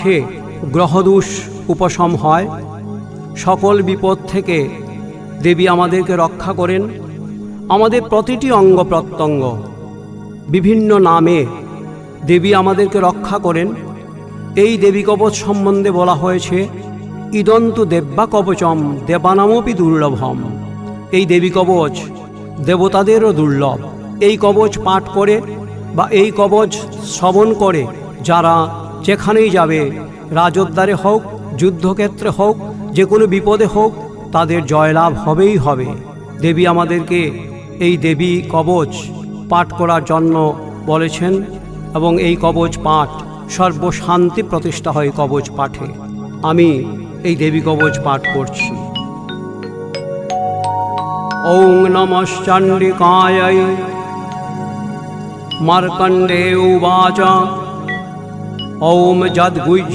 পাঠে গ্রহদোষ উপশম হয়, সকল বিপদ থেকে দেবী আমাদেরকে রক্ষা করেন। আমাদের প্রতিটি অঙ্গ প্রত্যঙ্গ বিভিন্ন নামে দেবী আমাদেরকে রক্ষা করেন। এই দেবী কবচ সম্বন্ধে বলা হয়েছে, ইদন্তু দেব্যা কবচম দেবানামপি দুর্লভম। এই দেবী কবচ দেবতাদেরও দুর্লভ। এই কবচ পাঠ করে বা এই কবচ শ্রবণ করে যারা যেখানেই যাবে, রাজোদ্ধারে হোক, যুদ্ধক্ষেত্রে হোক, যে কোনো বিপদে হোক, তাদের জয়লাভ হবেই হবে। দেবী আমাদেরকে এই দেবী কবচ পাঠ করার জন্য বলেছেন এবং এই কবচ পাঠ সর্বশান্তি প্রতিষ্ঠা হয় কবচ পাঠে। আমি এই দেবী কবচ পাঠ করছি। ওং নমশ্চণ্ডিকাयै মার্কণ্ডেয় উবাচ ওম যদ্গুহ্য